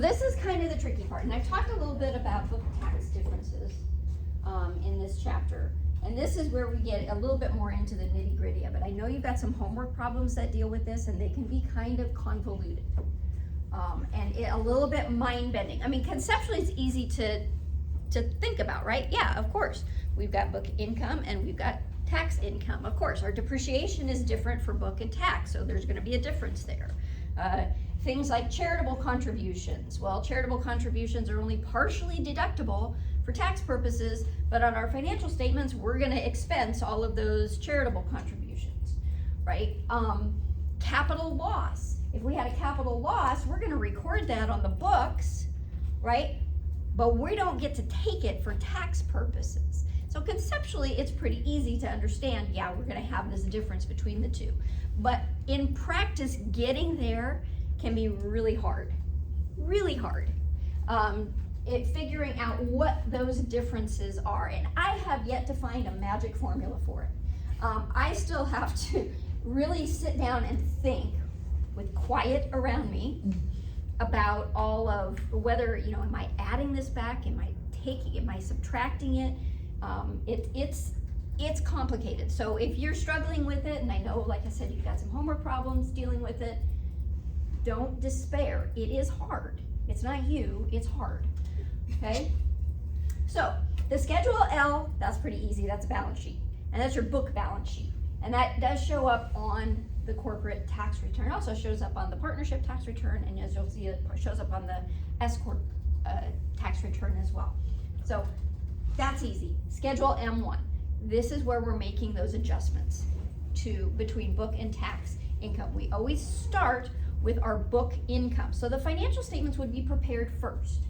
This is kind of the tricky part, and I've talked a little bit about book tax differences in this chapter, and this is where we get a little bit more into the nitty gritty of it. I know you've got some homework problems that deal with this, and they can be kind of convoluted and a little bit mind-bending. I mean, conceptually it's easy to think about, right? Yeah, of course. We've got book income and we've got tax income. Of course, our depreciation is different for book and tax, so there's going to be a difference there. Things like charitable contributions. Well, charitable contributions are only partially deductible for tax purposes, but on our financial statements, we're going to expense all of those charitable contributions, right? Capital loss. If we had a capital loss, we're going to record that on the books, right? But we don't get to take it for tax purposes. So conceptually, it's pretty easy to understand, yeah, we're going to have this difference between the two. But in practice, getting there can be really hard, really hard. Figuring out what those differences are. And I have yet to find a magic formula for it. I still have to really sit down and think with quiet around me about all of whether, you know, am I adding this back? Am I subtracting it? It's complicated. So if you're struggling with it, and I know, like I said, you've got some homework problems dealing with it, don't despair. It is hard. It's not you, it's hard. Okay? So the Schedule L, that's pretty easy. That's a balance sheet. And that's your book balance sheet. And that does show up on the corporate tax return. It also shows up on the partnership tax return, and as you'll see, it shows up on the S-Corp tax return as well. So that's easy. Schedule M-1. This is where we're making those adjustments between book and tax income. We always start with our book income. So the financial statements would be prepared first,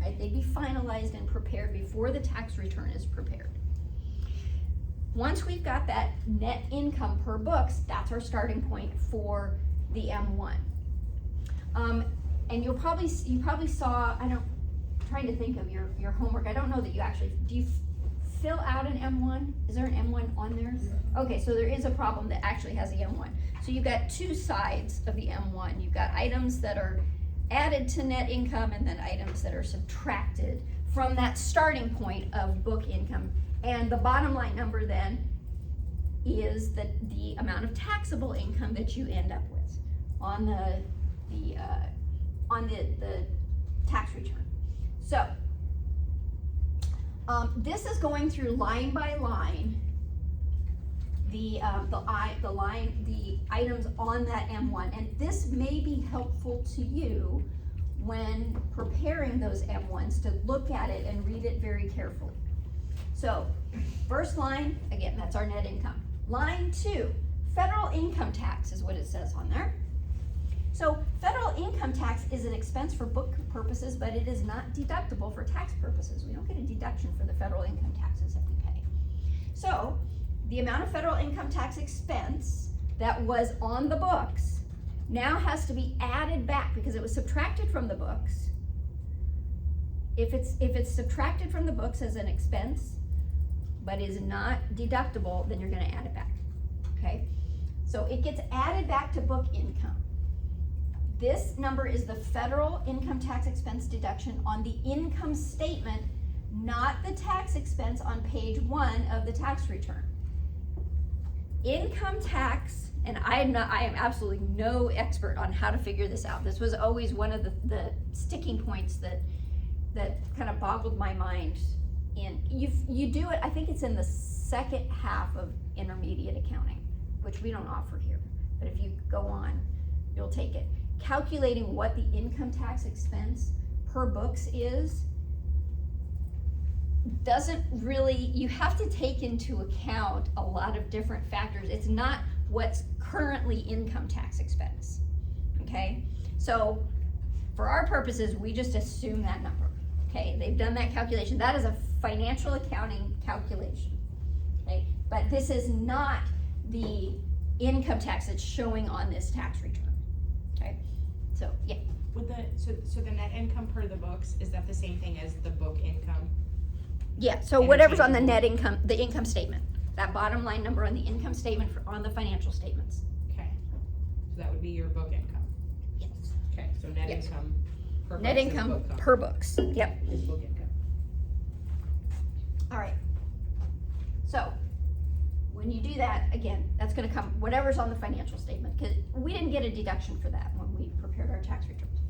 right? They'd be finalized and prepared before the tax return is prepared. Once we've got that net income per books, that's our starting point for the M-1. And you probably saw, trying to think of your homework. I don't know that you actually, do you fill out an M-1? Is there an M-1 on there? Yeah. Okay, so there is a problem that actually has the M-1. So you've got two sides of the M-1. You've got items that are added to net income and then items that are subtracted from that starting point of book income. And the bottom line number then is the amount of taxable income that you end up with on the tax return. So this is going through line by line the items on that M-1, and this may be helpful to you when preparing those M-1s to look at it and read it very carefully. So first line, again, that's our net income. Line 2, federal income tax is what it says on there. So federal income tax is an expense for book purposes, but it is not deductible for tax purposes. We don't get a deduction for the federal income taxes that we pay. So the amount of federal income tax expense that was on the books now has to be added back because it was subtracted from the books. If it's subtracted from the books as an expense, but is not deductible, then you're going to add it back. Okay? So it gets added back to book income. This number is the federal income tax expense deduction on the income statement, not the tax expense on page 1 of the tax return. Income tax, and I am absolutely no expert on how to figure this out. This was always one of the sticking points that kind of boggled my mind. And you do it, I think it's in the second half of intermediate accounting, which we don't offer here. But if you go on, you'll take it. Calculating what the income tax expense per books is doesn't really, you have to take into account a lot of different factors. It's not what's currently income tax expense, okay? So for our purposes, we just assume that number, okay? They've done that calculation. That is a financial accounting calculation, okay? But this is not the income tax that's showing on this tax return, okay? So, yeah. So the net income per the books, is that the same thing as the book income? Yeah, so whatever's on the net income, the income statement, that bottom line number on the income statement on the financial statements. Okay, so that would be your book income? Yes. Okay, so net Yes. income Net books is income book per books, yep. is book income. All right. So, when you do that, again, that's gonna come, whatever's on the financial statement, because we didn't get a deduction for that when we prepared our tax returns.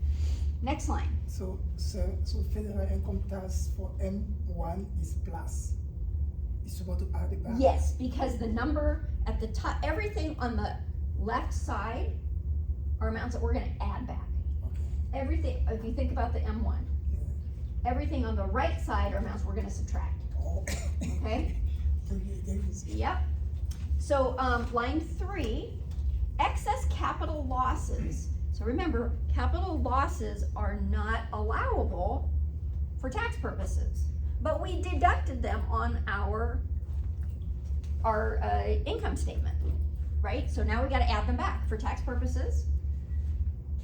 Next line. So federal income tax for M1 is plus. You're supposed to add it back? Yes, because the number at the top, everything on the left side are amounts that we're gonna add back. Okay. Everything, if you think about the M1, everything on the right side are amounts we're gonna subtract, Oh. okay? Yep. So, line 3, excess capital losses. So remember, capital losses are not allowable for tax purposes, but we deducted them on our income statement, right? So now we gotta add them back for tax purposes.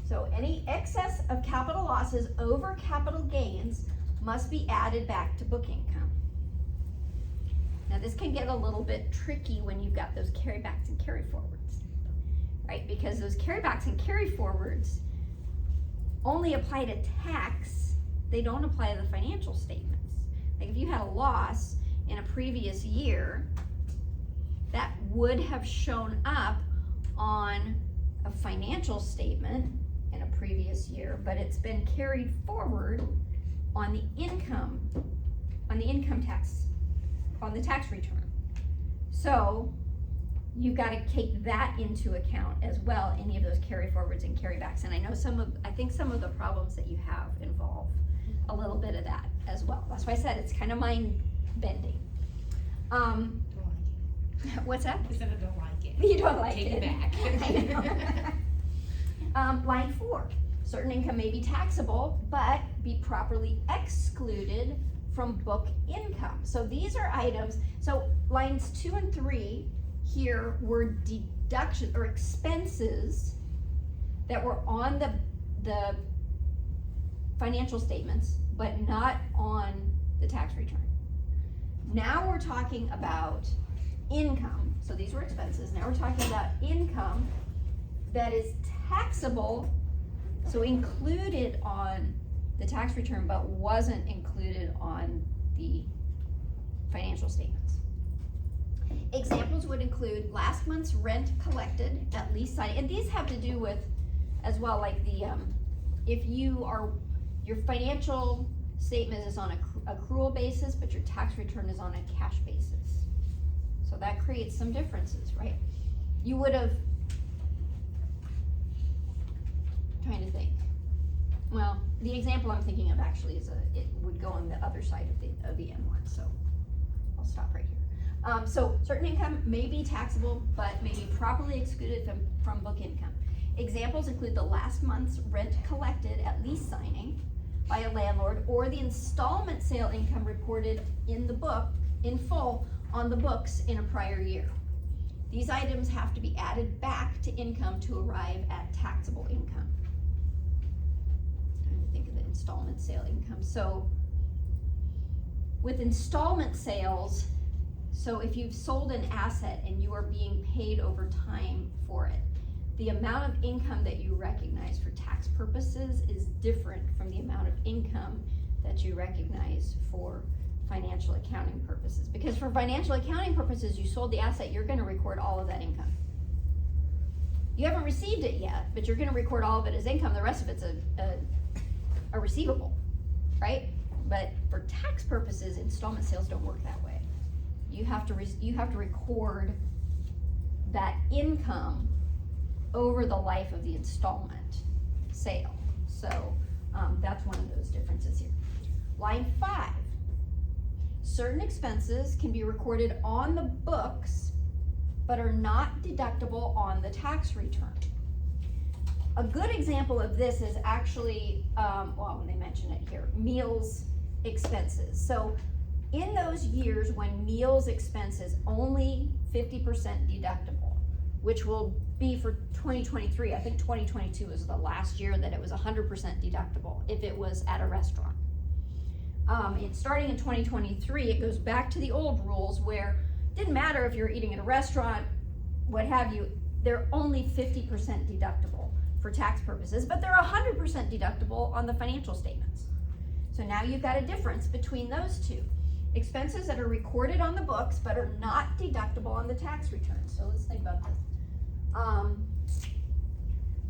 So any excess of capital losses over capital gains must be added back to book income. Now this can get a little bit tricky when you've got those carrybacks and carryforwards, right? Because those carrybacks and carryforwards only apply to tax, they don't apply to the financial statements. Like if you had a loss in a previous year, that would have shown up on a financial statement in a previous year, but it's been carried forward on the income tax, on the tax return. So you've got to take that into account as well, any of those carry forwards and carrybacks. And I know I think some of the problems that you have involve a little bit of that as well. That's why I said it's kind of mind bending. Don't like What's that? it. I said I don't like it. You don't like Take it. it back. I know. Line 4, certain income may be taxable, but be properly excluded from book income. So these are items, so lines 2 and 3 here were deduction or expenses that were on the financial statements, but not on the tax return. Now we're talking about income, so these were expenses, now we're talking about income that is taxable, so included on the tax return, but wasn't included on the financial statements. Examples would include last month's rent collected at lease signing, and these have to do with, as well, like the, if your financial statement is on a accrual basis, but your tax return is on a cash basis. So that creates some differences, right? You would have, trying to think. Well, the example I'm thinking of actually is it would go on the other side of the M1, so I'll stop right here. So certain income may be taxable, but may be properly excluded from book income. Examples include the last month's rent collected at lease signing by a landlord, or the installment sale income reported in the book, in full, on the books in a prior year. These items have to be added back to income to arrive at taxable income. Trying to think of the installment sale income. So with installment sales, so if you've sold an asset and you are being paid over time for it, the amount of income that you recognize for tax purposes is different from the amount of income that you recognize for financial accounting purposes. Because for financial accounting purposes, you sold the asset, you're gonna record all of that income. You haven't received it yet, but you're gonna record all of it as income. The rest of it's a receivable, right? But for tax purposes, installment sales don't work that way. You have to record that income over the life of the installment sale. So that's one of those differences here. Line 5, certain expenses can be recorded on the books, but are not deductible on the tax return. A good example of this is actually, well, they mention it here, meals expenses. So in those years when meals expenses only 50% deductible, which will be for 2023, I think 2022 was the last year that it was 100% deductible if it was at a restaurant. Starting in 2023, it goes back to the old rules where it didn't matter if you're eating at a restaurant, what have you, they're only 50% deductible for tax purposes, but they're 100% deductible on the financial statements. So now you've got a difference between those two. Expenses that are recorded on the books but are not deductible on the tax return. So let's think about this.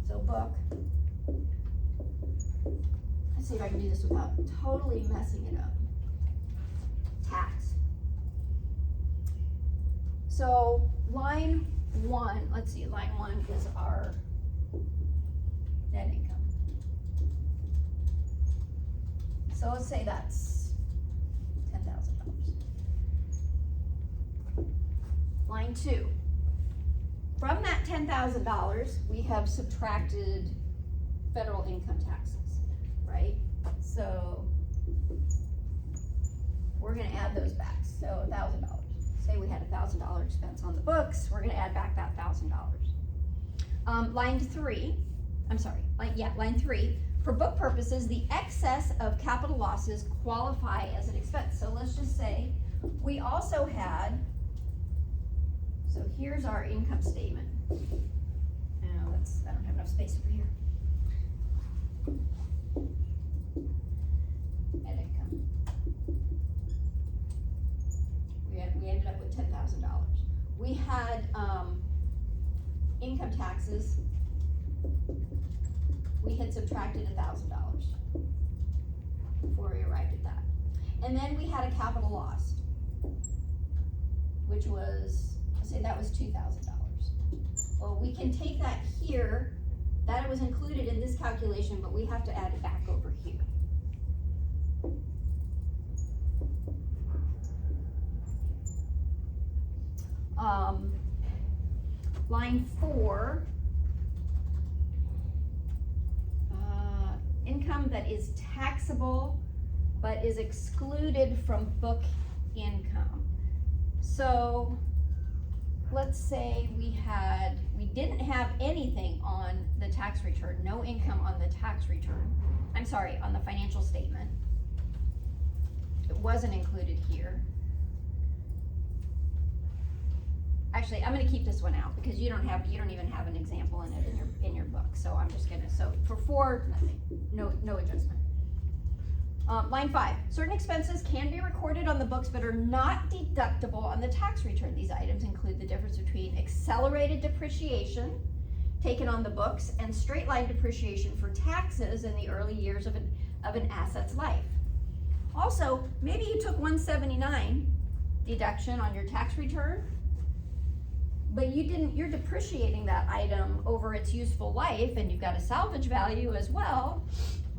So book. Let's see if I can do this without totally messing it up. Tax. So line 1, let's see, line 1 is our net income. So let's say that's $10,000. Line 2. From that $10,000, we have subtracted federal income taxes, right? So we're gonna add those back, so $1,000. Say we had a $1,000 expense on the books, we're gonna add back that $1,000. Line 3, line 3, for book purposes, the excess of capital losses qualify as an expense. So let's just say we also had, so here's our income statement. Now I don't have enough space over here. Net income. We ended up with $10,000. We had income taxes. We had subtracted $1,000 before we arrived at that. And then we had a capital loss, which was, let's say that was $2,000. Well, we can take that here, that was included in this calculation, but we have to add it back over here. Line 4, income that is taxable but is excluded from book income. So let's say we didn't have anything on the tax return, no income on the tax return. I'm sorry, on the financial statement. It wasn't included here. Actually, I'm gonna keep this one out because you don't even have an example in it in your book. So I'm just gonna, so for 4, nothing, no adjustment. Line 5, certain expenses can be recorded on the books but are not deductible on the tax return. These items include the difference between accelerated depreciation taken on the books and straight line depreciation for taxes in the early years of an asset's life. Also, maybe you took 179 deduction on your tax return, but you're depreciating that item over its useful life, and you've got a salvage value as well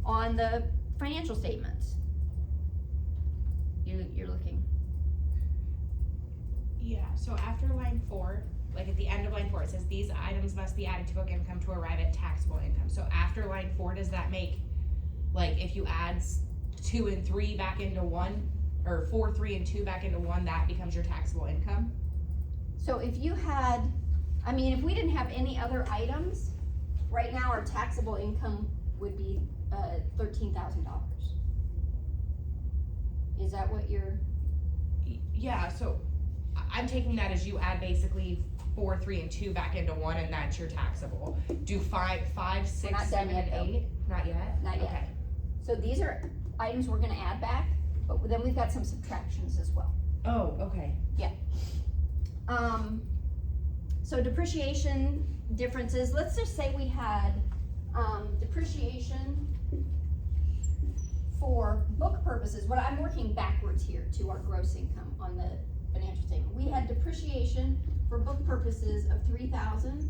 on the financial statements. You're looking. Yeah, so after line 4, like at the end of line 4, it says these items must be added to book income to arrive at taxable income. So after line 4, does that make, like, if you add 2 and 3 back into 1, or 4, 3, and 2 back into 1, that becomes your taxable income? So if you had, if we didn't have any other items, right now our taxable income would be $13,000. Is that what you're? Yeah, so I'm taking that as you add basically 4, 3, and 2 back into 1, and that's your taxable. Do 5, 6, 7, and 8? Not yet? Not yet. Okay. So these are items we're gonna add back, but then we've got some subtractions as well. Oh, okay. Yeah. So depreciation differences, let's just say we had depreciation for book purposes. What I'm working backwards here to our gross income on the financial statement. We had depreciation for book purposes of $3,000,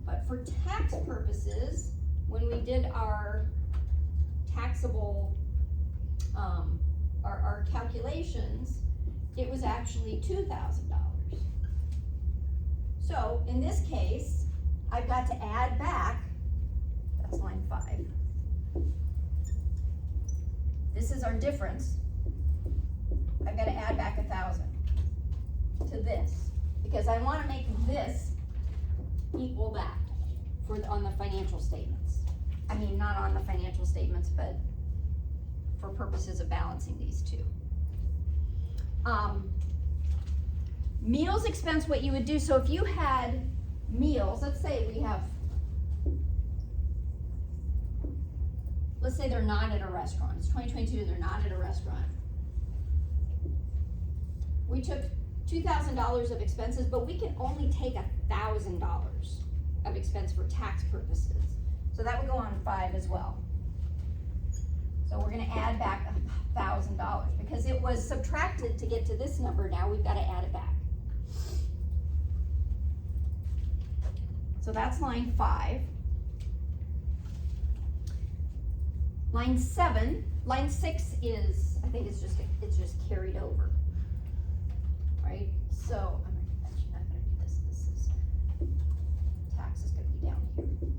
but for tax purposes, when we did our taxable, our calculations, it was actually $2,000. So in this case, I've got to add back, that's line 5. This is our difference. I've got to add back 1,000 to this, because I want to make this equal that on the financial statements. Not on the financial statements, but for purposes of balancing these two. Meals expense, what you would do, so if you had meals, let's say we have let's say they're not at a restaurant, it's 2022 and they're not at a restaurant. We took $2,000 of expenses, but we can only take $1,000 of expense for tax purposes. So that would go on 5 as well. So we're gonna add back $1,000 because it was subtracted to get to this number. Now we've gotta add it back. So that's line 5. Line 7, line 6 is, I think it's just carried over, right? So, I'm actually not gonna do this. This is, tax is gonna be down here.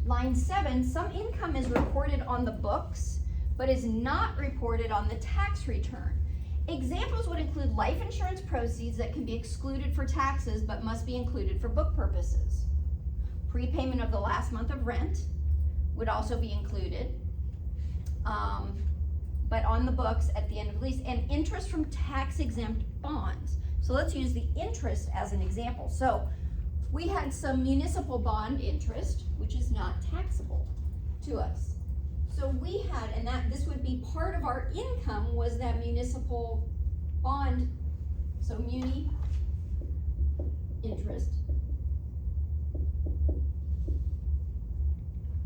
Line 7, some income is reported on the books, but is not reported on the tax return. Examples would include life insurance proceeds that can be excluded for taxes, but must be included for book purposes. Prepayment of the last month of rent would also be included, but on the books at the end of the lease, and interest from tax exempt bonds. So let's use the interest as an example. So we had some municipal bond interest, which is not taxable to us. So we had, and this would be part of our income, was that municipal bond, so muni interest.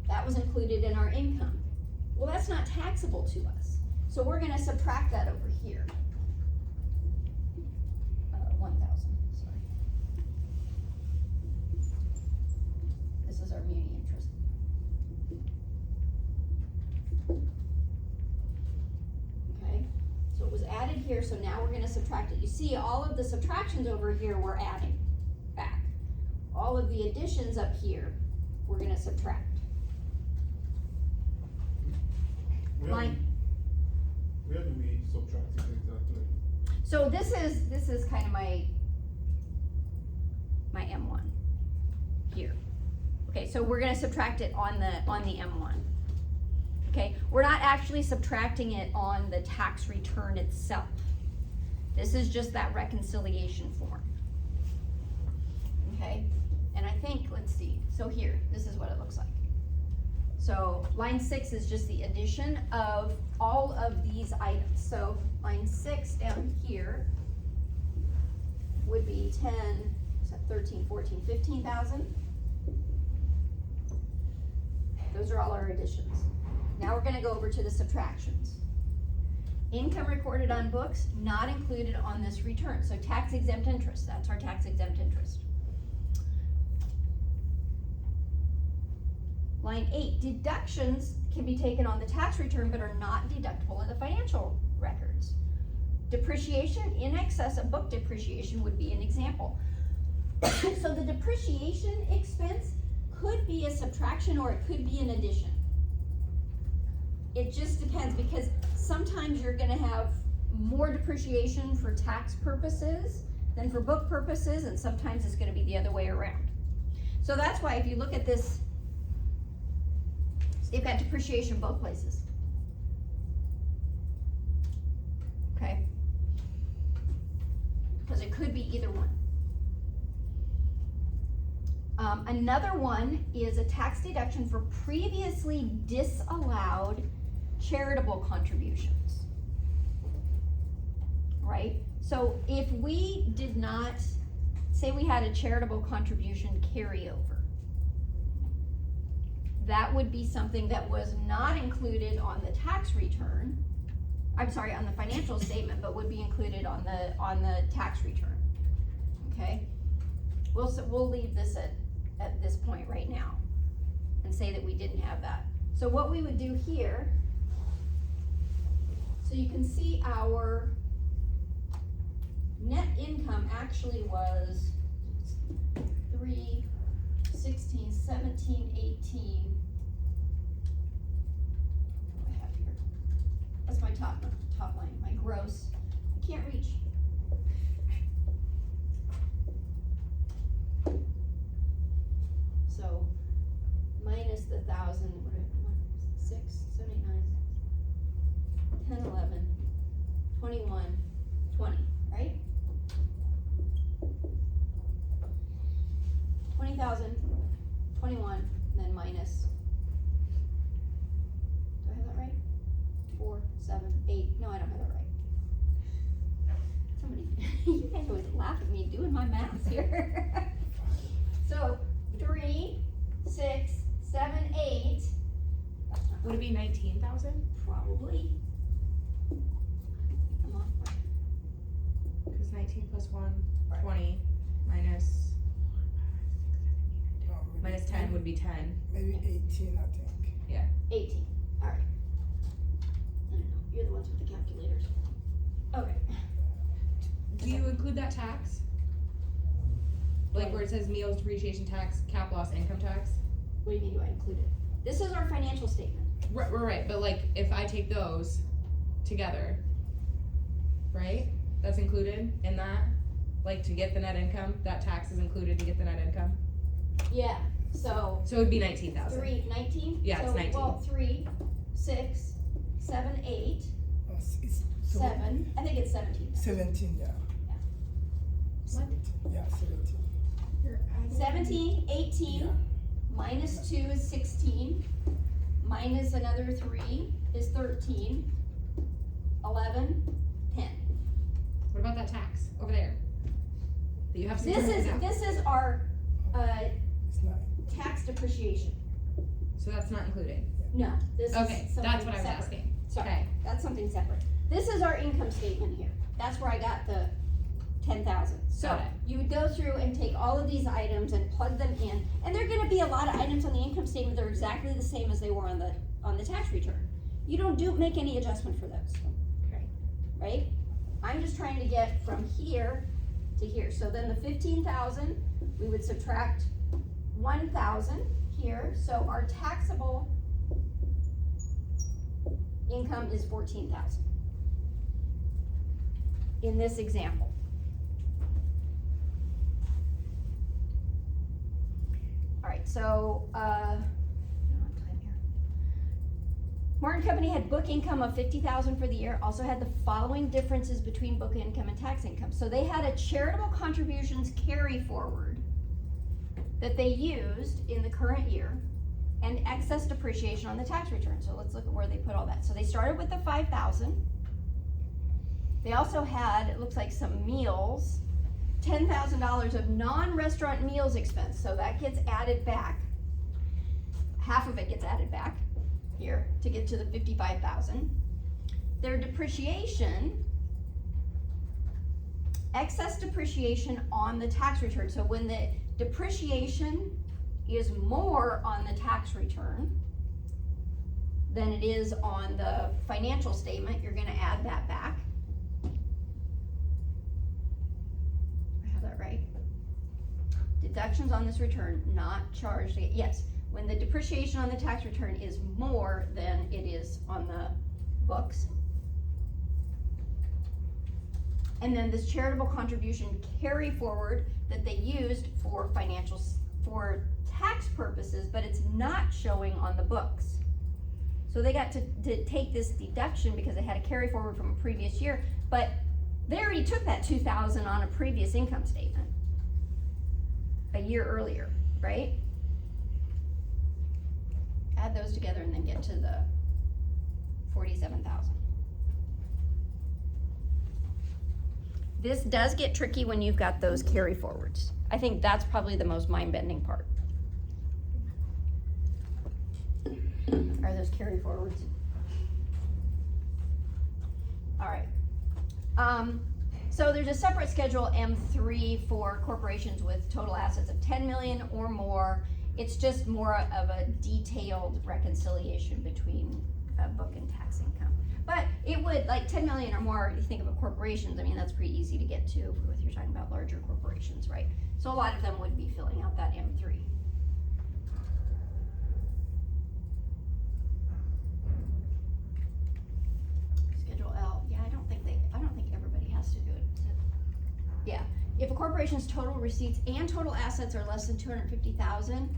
That was included in our income. Well, that's not taxable to us. So we're gonna subtract that over here. 1,000, sorry. This is our muni interest. Okay, so it was added here, so now we're gonna subtract it. You see all of the subtractions over here we're adding back. All of the additions up here, we're gonna subtract. Where do we subtract it exactly? So this is kind of my M1 here. Okay, so we're gonna subtract it on the M1. Okay, we're not actually subtracting it on the tax return itself. This is just that reconciliation form. Okay, and I think, let's see, so here, this is what it looks like. So line 6 is just the addition of all of these items. So line 6 down here would be 10, 13, 14, 15,000. Those are all our additions. Now we're gonna go over to the subtractions. Income recorded on books, not included on this return. So tax exempt interest, that's our tax exempt interest. Line 8, deductions can be taken on the tax return but are not deductible in the financial records. Depreciation in excess of book depreciation would be an example. So the depreciation expense could be a subtraction or it could be an addition. It just depends, because sometimes you're gonna have more depreciation for tax purposes than for book purposes, and sometimes it's gonna be the other way around. So that's why if you look at this, they've got depreciation both places. Okay? Because it could be either one. Another one is a tax deduction for previously disallowed charitable contributions. Right? So if we did not, say we had a charitable contribution carryover, that would be something that was not included on the tax return, I'm sorry, on the financial statement, but would be included on the tax return. Okay? We'll leave this at this point right now and say that we didn't have that. So what we would do here, so you can see our net income actually was 3, 16, 17, 18. What do I have here? That's my top line, my gross. I can't reach. So minus the 1,000, what are 6, 7, 8, 9, 10, 11, 21, 20, right? 20,000 21, and then minus. Do I have that right? 4, 7, 8. No, I don't have that right. Somebody, you guys always laugh at me doing my math here. So 3, 6, 7, 8. Would it be 19,000? Probably. Come on. Because 19 plus 1, Right. 20, minus, No, maybe minus 10 would be 10. Maybe 18, I think. 18. All right. I don't know. You're the ones with the calculators. Okay. Do you include that tax? Like where it says meals, depreciation tax, cap loss, income tax? What do you mean, do I include it? This is our financial statement. Right, but like if I take those together, right? That's included in that? Like to get the net income, that tax is included to get the net income? Yeah. So So it would be 19,000. 19? Yeah, it's So, 19. Well, 3, 6, 7, 8, Oh, it's 7. I think it's 17. 17, yeah. Yeah. 17, yeah, 17. 17, 18, Yeah. minus 2 is 16, minus another 3 is 13, 11, 10. What about that tax over there? That you have to determine now? This is our, It's not. tax depreciation. So that's not included? No, this is Okay, something that's what I was separate. asking. Sorry, Okay. that's something separate. This is our income statement here. That's where I got the 10,000. So Got it. you would go through and take all of these items and plug them in, and there are gonna be a lot of items on the income statement that are exactly the same as they were on the tax return. You don't make any adjustment for those. Okay. Right? I'm just trying to get from here to here. So then the 15,000, we would subtract 1,000 here. So our taxable income is 14,000 in this example. All right, so, I don't have time here. Martin Company had book income of 50,000 for the year, also had the following differences between book income and tax income. So they had a charitable contributions carry forward that they used in the current year and excess depreciation on the tax return. So let's look at where they put all that. So they started with the 5,000. They also had, it looks like, some meals, $10,000 of non-restaurant meals expense. So that gets added back. Half of it gets added back here to get to the 55,000. Their depreciation, excess depreciation on the tax return. So when the depreciation is more on the tax return than it is on the financial statement, you're gonna add that back. I have that right? Deductions on this return not charged, yes, when the depreciation on the tax return is more than it is on the books. And then this charitable contribution carry forward that they used for for tax purposes, but it's not showing on the books. So they got to take this deduction because they had a carry forward from a previous year, but they already took that 2,000 on a previous income statement a year earlier, right? Add those together and then get to the 47,000. This does get tricky when you've got those carry forwards. I think that's probably the most mind-bending part. Are those carry forwards? All right. So there's a separate schedule M3 for corporations with total assets of 10 million or more. It's just more of a detailed reconciliation between book and tax income. But it would, like 10 million or more, you think of corporations, I mean, that's pretty easy to get to if you're talking about larger corporations, right? So a lot of them would be filling out that M3. Schedule L, yeah, I don't think everybody has to do it. Yeah, if a corporation's total receipts and total assets are less than 250,000,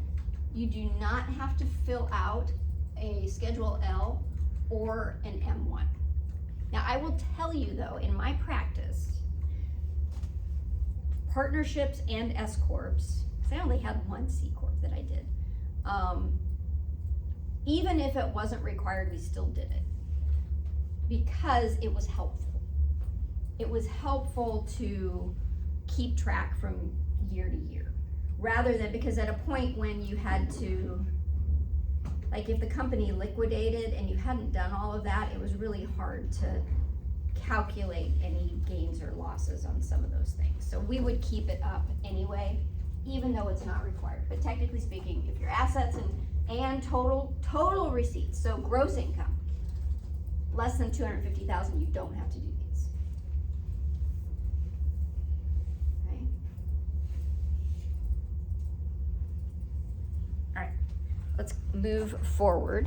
you do not have to fill out a Schedule L or an M-1. Now, I will tell you though, in my practice, partnerships and S-corps, because I only had one C-corp that I did, Even if it wasn't required, we still did it because it was helpful. It was helpful to keep track from year to year, rather than, because at a point when you had to, like if the company liquidated and you hadn't done all of that, it was really hard to calculate any gains or losses on some of those things. So we would keep it up anyway, even though it's not required. But technically speaking, if your assets and total receipts, so gross income, less than 250,000, you don't have to do these. Okay. All right, let's move forward.